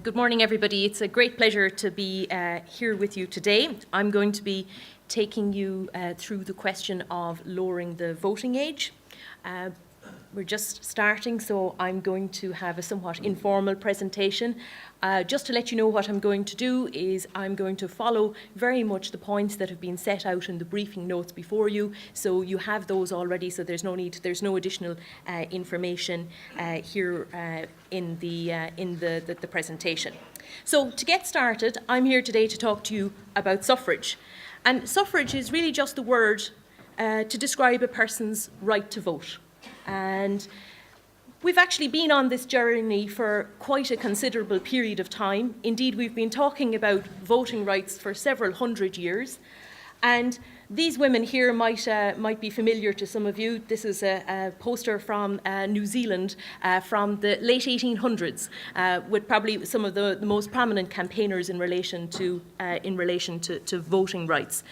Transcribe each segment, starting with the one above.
Good morning, everybody. It's a great pleasure to be here with you today. I'm going to be taking you through the question of lowering the voting age. We're just starting, so I'm going to have a somewhat informal presentation. Just to let you know what I'm going to do is I'm going to follow very much the points that have been set out in the briefing notes before you. So you have those already, so there's no additional information here in the presentation. So to get started, I'm here today to talk to you about suffrage. And suffrage is really just the word to describe a person's right to vote. And we've actually been on this journey for quite a considerable period of time. Indeed, we've been talking about voting rights for several hundred years. And these women here might be familiar to some of you. This is a poster from New Zealand from the late 1800s, with probably some of the most prominent campaigners in relation to voting rights.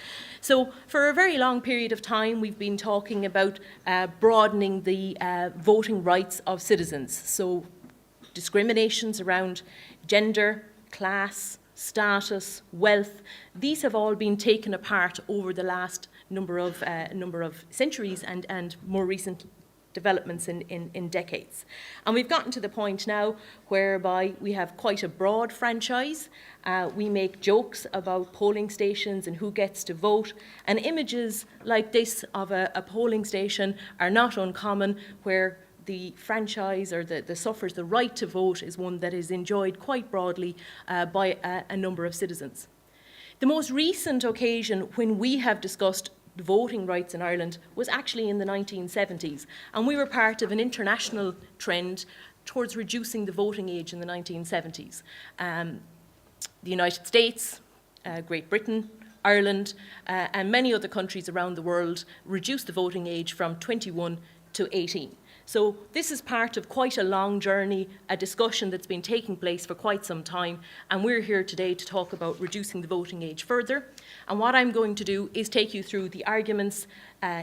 So for a very long period of time, we've been talking about broadening the voting rights of citizens. So discriminations around gender, class, status, wealth, these have all been taken apart over the last number of centuries and more recent developments in decades. And we've gotten to the point now whereby we have quite a broad franchise. We make jokes about polling stations and who gets to vote, and images like this of a polling station are not uncommon, where the franchise or the suffrage, the right to vote, is one that is enjoyed quite broadly by a number of citizens. The most recent occasion when we have discussed voting rights in Ireland was actually in the 1970s, and we were part of an international trend towards reducing the voting age in the 1970s. The United States, Great Britain, Ireland, and many other countries around the world reduced the voting age from 21 to 18. So this is part of quite a long journey, a discussion that's been taking place for quite some time, and we're here today to talk about reducing the voting age further. And what I'm going to do is take you through the arguments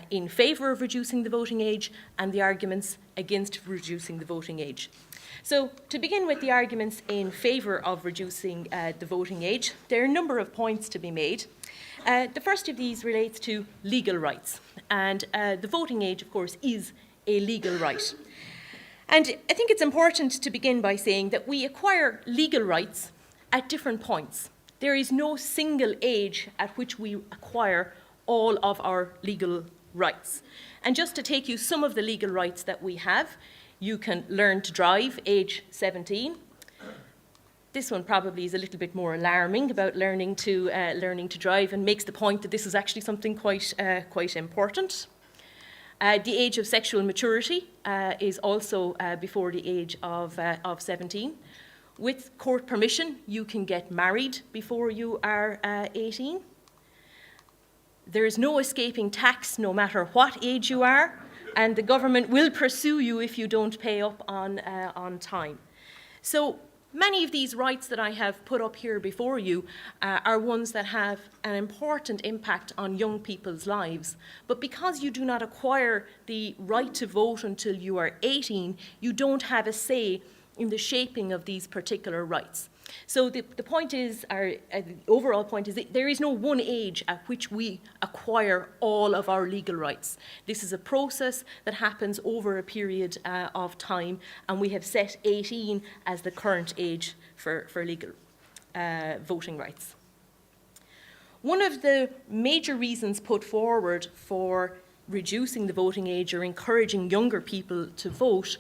in favour of reducing the voting age and the arguments against reducing the voting age. So to begin with the arguments in favour of reducing the voting age, there are a number of points to be made. The first of these relates to legal rights, and the voting age, of course, is a legal right. And I think it's important to begin by saying that we acquire legal rights at different points. There is no single age at which we acquire all of our legal rights. And just to take you some of the legal rights that we have, you can learn to drive, age 17. This one probably is a little bit more alarming about learning to drive, and makes the point that this is actually something quite important. The age of sexual maturity is also before the age of 17. With court permission, you can get married before you are 18. There is no escaping tax, no matter what age you are, and the government will pursue you if you don't pay up on time. So many of these rights that I have put up here before you are ones that have an important impact on young people's lives. But because you do not acquire the right to vote until you are 18, you don't have a say in the shaping of these particular rights. So the point is, the overall point is that there is no one age at which we acquire all of our legal rights. This is a process that happens over a period of time, and we have set 18 as the current age for legal voting rights. One of the major reasons put forward for reducing the voting age or encouraging younger people to vote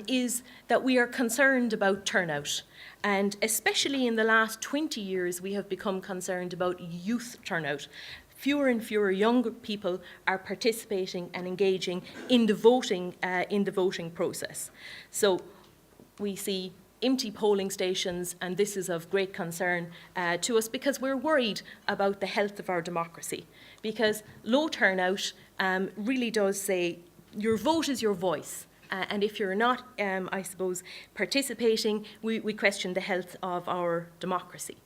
is that we are concerned about turnout. And especially in the last 20 years, we have become concerned about youth turnout. Fewer and fewer younger people are participating and engaging in the voting process. So we see empty polling stations, and this is of great concern to us because we're worried about the health of our democracy. Because low turnout really does say your vote is your voice. And if you're not, participating, we question the health of our democracy.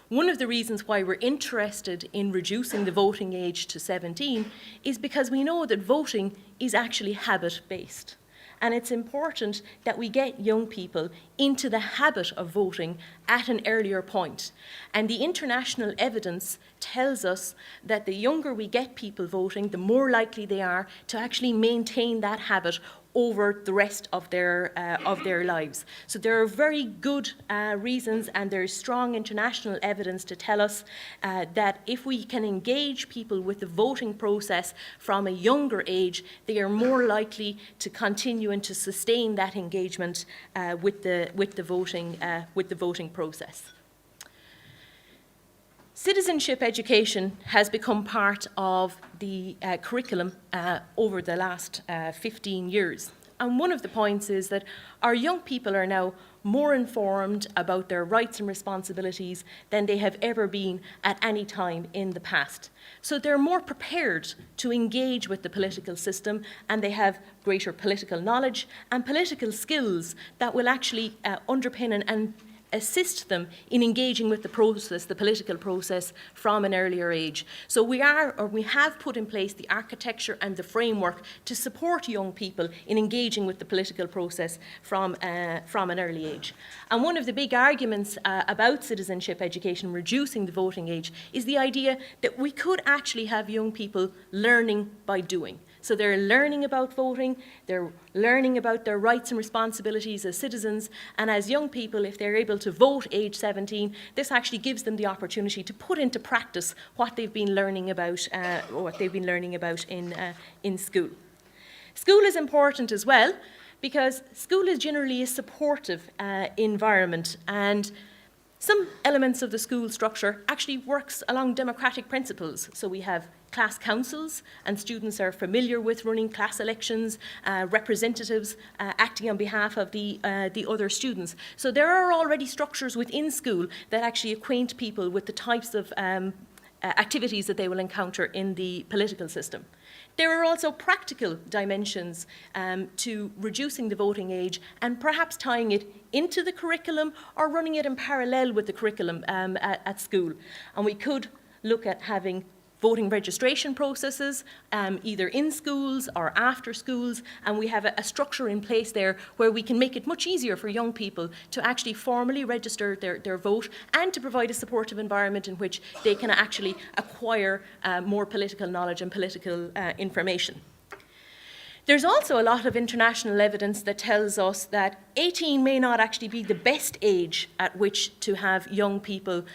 One of the reasons why we're interested in reducing the voting age to 17 is because we know that voting is actually habit-based. and it's important that we get young people into the habit of voting at an earlier point. And the international evidence tells us that the younger we get people voting, the more likely they are to actually maintain that habit over the rest of their lives. So there are very good reasons, and there's strong international evidence to tell us that if we can engage people with the voting process from a younger age, they are more likely to continue and to sustain that engagement with the voting process. Citizenship education has become part of the curriculum over the last 15 years. And one of the points is that our young people are now more informed about their rights and responsibilities than they have ever been at any time in the past. So they're more prepared to engage with the political system, and they have greater political knowledge and political skills that will actually underpin and assist them in engaging with the process, the political process, from an earlier age. So we have put in place the architecture and the framework to support young people in engaging with the political process from an early age. And one of the big arguments about citizenship education, reducing the voting age, is the idea that we could actually have young people learning by doing. So they're learning about voting, they're learning about their rights and responsibilities as citizens, and as young people, if they're able to vote age 17, this actually gives them the opportunity to put into practice what they've been learning about, in school. School is important as well, because school is generally a supportive environment, and some elements of the school structure actually works along democratic principles. So we have class councils, and students are familiar with running class elections, representatives acting on behalf of the other students. So there are already structures within school that actually acquaint people with the types of activities that they will encounter in the political system. There are also practical dimensions to reducing the voting age and perhaps tying it into the curriculum or running it in parallel with the curriculum at school. And we could look at having voting registration processes, either in schools or after schools, and we have a structure in place there where we can make it much easier for young people to actually formally register their vote and to provide a supportive environment in which they can actually acquire more political knowledge and political information. There's also a lot of international evidence that tells us that 18 may not actually be the best age at which to have young people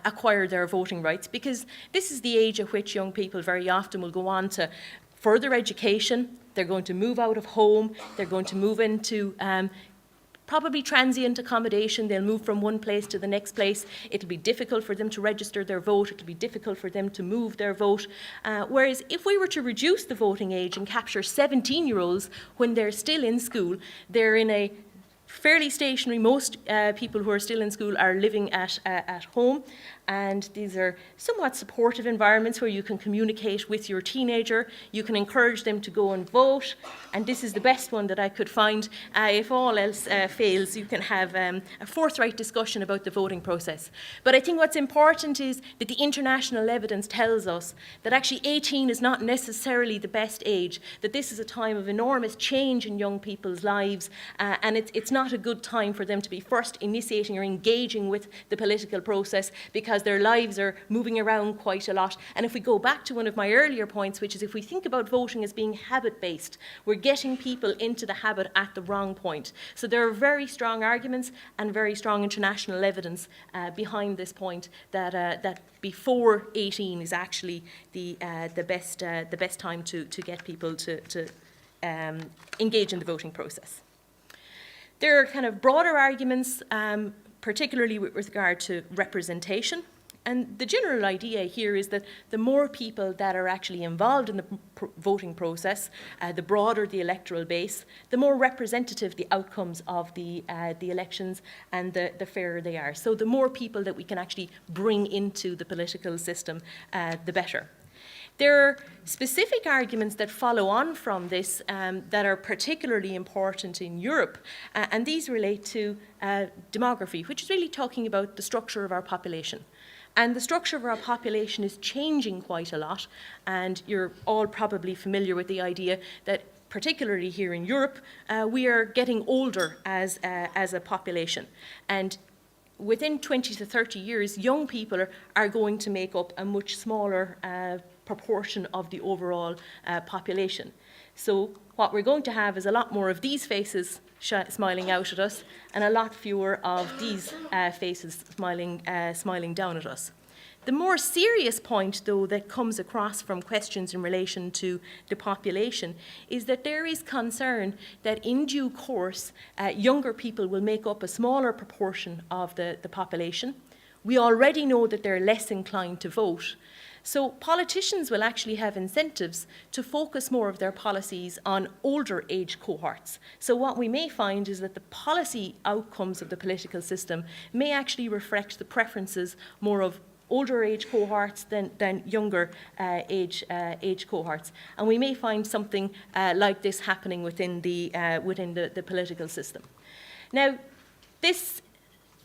acquire their voting rights, because this is the age at which young people very often will go on to further education. They're going to move out of home. They're going to move into probably transient accommodation. They'll move from one place to the next place. It'll be difficult for them to register their vote. It'll be difficult for them to move their vote. Whereas if we were to reduce the voting age and capture 17-year-olds when they're still in school, they're in a fairly stationary. Most people who are still in school are living at home, and these are somewhat supportive environments where you can communicate with your teenager. You can encourage them to go and vote, and this is the best one that I could find. If all else fails, you can have a forthright discussion about the voting process. But I think what's important is that the international evidence tells us that actually 18 is not necessarily the best age, that this is a time of enormous change in young people's lives, and it's not a good time for them to be first initiating or engaging with the political process, because their lives are moving around quite a lot. And if we go back to one of my earlier points, which is if we think about voting as being habit-based, we're getting people into the habit at the wrong point. So there are very strong arguments and very strong international evidence behind this point that before 18 is actually the best time to get people to engage in the voting process. There are kind of broader arguments, particularly with regard to representation. And the general idea here is that the more people that are actually involved in the voting process, the broader the electoral base, the more representative the outcomes of the elections and the fairer they are. So the more people that we can actually bring into the political system, the better. There are specific arguments that follow on from this that are particularly important in Europe, and these relate to demography, which is really talking about the structure of our population. And the structure of our population is changing quite a lot, and you're all probably familiar with the idea that particularly here in Europe, we are getting older as a population. And within 20 to 30 years, young people are going to make up a much smaller proportion of the overall population. So what we're going to have is a lot more of these faces smiling out at us and a lot fewer of these faces smiling down at us. The more serious point, though, that comes across from questions in relation to the population is that there is concern that in due course, younger people will make up a smaller proportion of the population. We already know that they're less inclined to vote. So politicians will actually have incentives to focus more of their policies on older age cohorts. So what we may find is that the policy outcomes of the political system may actually reflect the preferences more of older age cohorts than younger age cohorts. And we may find something like this happening within the political system. Now, this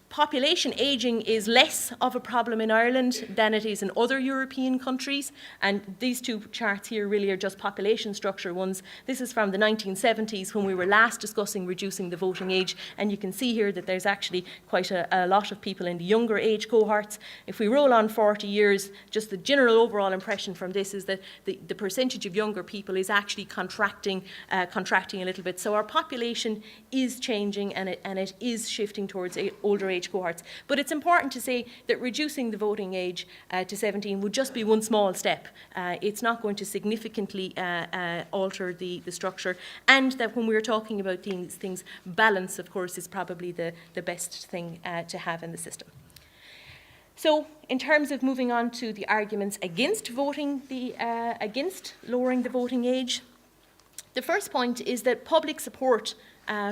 population ageing is less of a problem in Ireland than it is in other European countries, and these two charts here really are just population structure ones. This is from the 1970s when we were last discussing reducing the voting age, and you can see here that there's actually quite a lot of people in the younger age cohorts. If we roll on 40 years, just the general overall impression from this is that the percentage of younger people is actually contracting a little bit. So our population is changing, and it is shifting towards older age cohorts. But it's important to say that reducing the voting age to 17 would just be one small step. It's not going to significantly alter the structure, and that when we're talking about these things, balance, of course, is probably the best thing to have in the system. So, in terms of moving on to the arguments against against lowering the voting age, the first point is that public support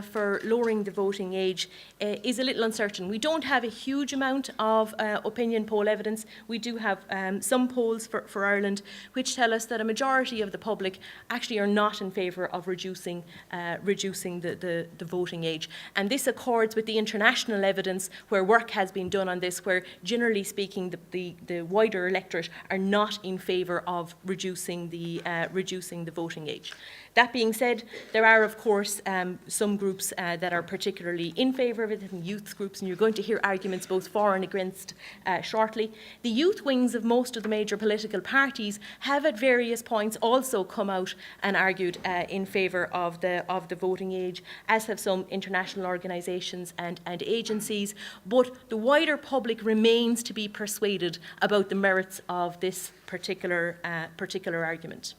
for lowering the voting age is a little uncertain. We don't have a huge amount of opinion poll evidence. We do have some polls for Ireland which tell us that a majority of the public actually are not in favour of reducing the voting age. And this accords with the international evidence where work has been done on this, where generally speaking the wider electorate are not in favour of reducing the voting age. That being said, there are, of course, some groups that are particularly in favour of it, and youth groups, and you're going to hear arguments both for and against shortly. The youth wings of most of the major political parties have at various points also come out and argued in favour of the voting age, as have some international organisations and agencies, but the wider public remains to be persuaded about the merits of this particular argument.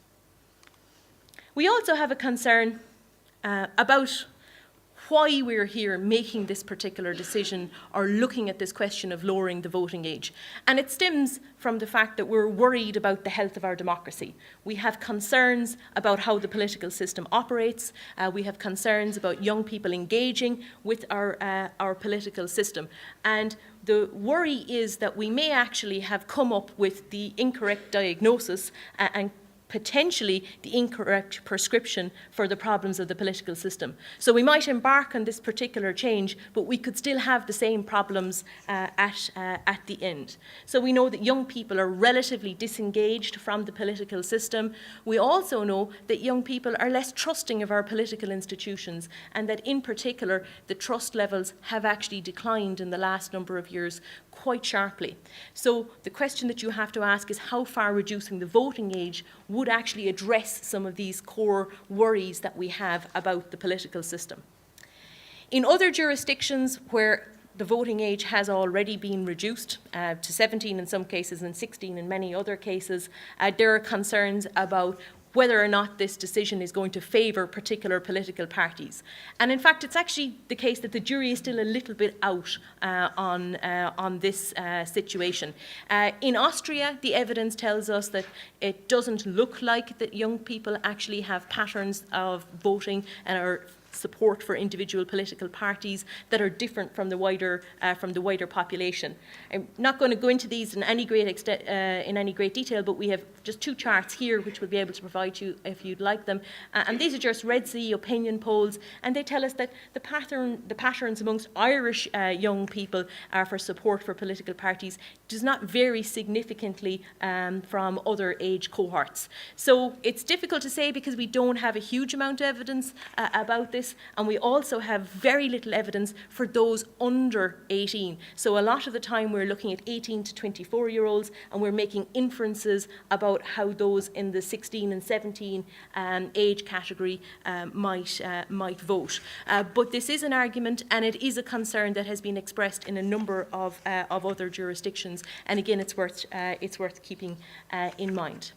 We also have a concern about why we're here making this particular decision or looking at this question of lowering the voting age. And it stems from the fact that we're worried about the health of our democracy. We have concerns about how the political system operates. We have concerns about young people engaging with our political system. And the worry is that we may actually have come up with the incorrect diagnosis and potentially the incorrect prescription for the problems of the political system. So we might embark on this particular change, but we could still have the same problems at the end. So we know that young people are relatively disengaged from the political system. We also know that young people are less trusting of our political institutions, and that in particular the trust levels have actually declined in the last number of years quite sharply. So the question that you have to ask is how far reducing the voting age would actually address some of these core worries that we have about the political system. In other jurisdictions where the voting age has already been reduced to 17 in some cases and 16 in many other cases, there are concerns about whether or not this decision is going to favour particular political parties. And in fact, it's actually the case that the jury is still a little bit out on this situation. In Austria, the evidence tells us that it doesn't look like that young people actually have patterns of voting and are support for individual political parties that are different from the wider population. I'm not going to go into these in any great detail, but we have just 2 charts here which we'll be able to provide you if you'd like them. And these are just Red C opinion polls, and they tell us that the patterns amongst Irish young people for support for political parties does not vary significantly from other age cohorts. So it's difficult to say because we don't have a huge amount of evidence about this, and we also have very little evidence for those under 18. So a lot of the time we're looking at 18 to 24-year-olds, and we're making inferences about how those in the 16 and 17 age category might vote. But this is an argument, and it is a concern that has been expressed in a number of other jurisdictions, and again it's worth keeping in mind.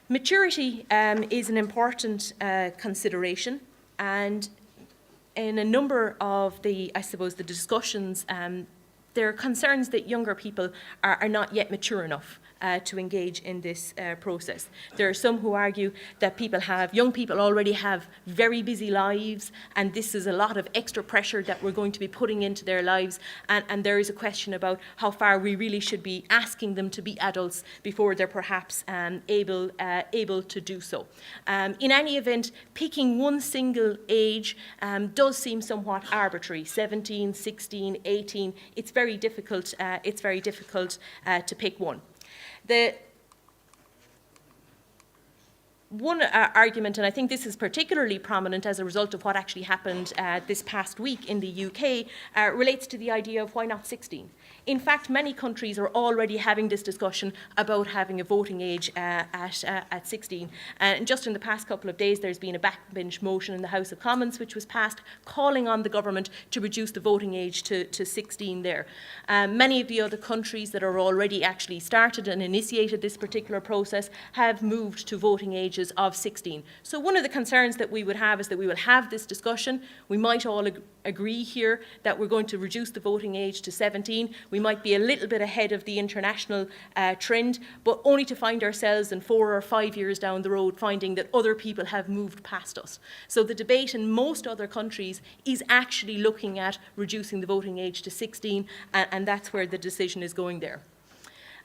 Maturity is an important consideration, and in a number of the discussions, there are concerns that younger people are not yet mature enough to engage in this process. There are some who argue that young people already have very busy lives, and this is a lot of extra pressure that we're going to be putting into their lives, and there is a question about how far we really should be asking them to be adults before they're perhaps able to do so. In any event, picking one single age does seem somewhat arbitrary. 17, 16, 18, it's very difficult to pick one. The one argument, and I think this is particularly prominent as a result of what actually happened this past week in the UK, relates to the idea of why not 16. In fact, many countries are already having this discussion about having a voting age at 16. And just in the past couple of days, there's been a backbench motion in the House of Commons which was passed calling on the government to reduce the voting age to 16 there. Many of the other countries that are already actually started and initiated this particular process have moved to voting ages of 16. So one of the concerns that we would have is that we will have this discussion. We might all agree here that we're going to reduce the voting age to 17. We might be a little bit ahead of the international trend, but only to find ourselves in 4 or 5 years down the road finding that other people have moved past us. So the debate in most other countries is actually looking at reducing the voting age to 16, and that's where the decision is going there.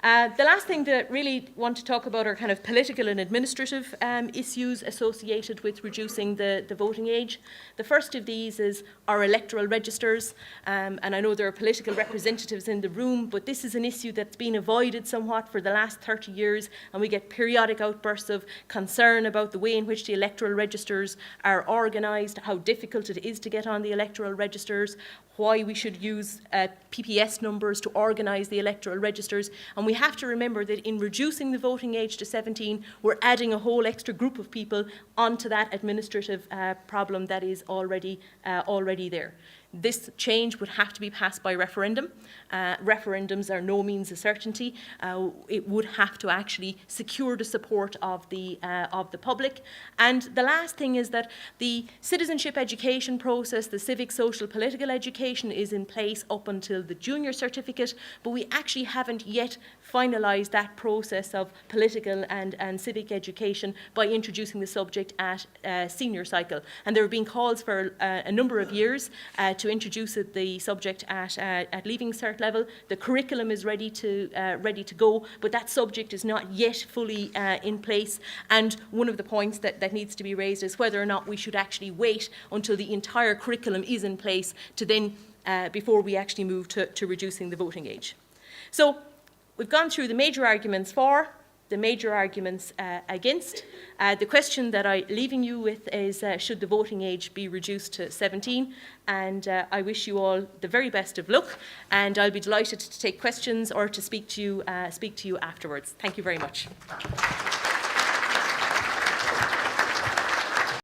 The last thing that really want to talk about are kind of political and administrative issues associated with reducing the voting age. The first of these is our electoral registers, and I know there are political representatives in the room, but this is an issue that's been avoided somewhat for the last 30 years, and we get periodic outbursts of concern about the way in which the electoral registers are organised, how difficult it is to get on the electoral registers, why we should use PPS numbers to organise the electoral registers. And we have to remember that in reducing the voting age to 17, we're adding a whole extra group of people onto that administrative problem that is already there. This change would have to be passed by referendum. Referendums are no means a certainty. It would have to actually secure the support of the public. And the last thing is that the citizenship education process, the civic, social, political education is in place up until the junior certificate, but we actually haven't yet finalised that process of political and civic education by introducing the subject at senior cycle. And there have been calls for a number of years to introduce the subject at Leaving Cert level. The curriculum is ready to go, but that subject is not yet fully in place. And one of the points that needs to be raised is whether or not we should actually wait until the entire curriculum is in place to then before we actually move to reducing the voting age. So we've gone through the major arguments for, the major arguments against. The question that I'm leaving you with is, should the voting age be reduced to 17? And I wish you all the very best of luck, and I'll be delighted to take questions or to speak to you afterwards. Thank you very much.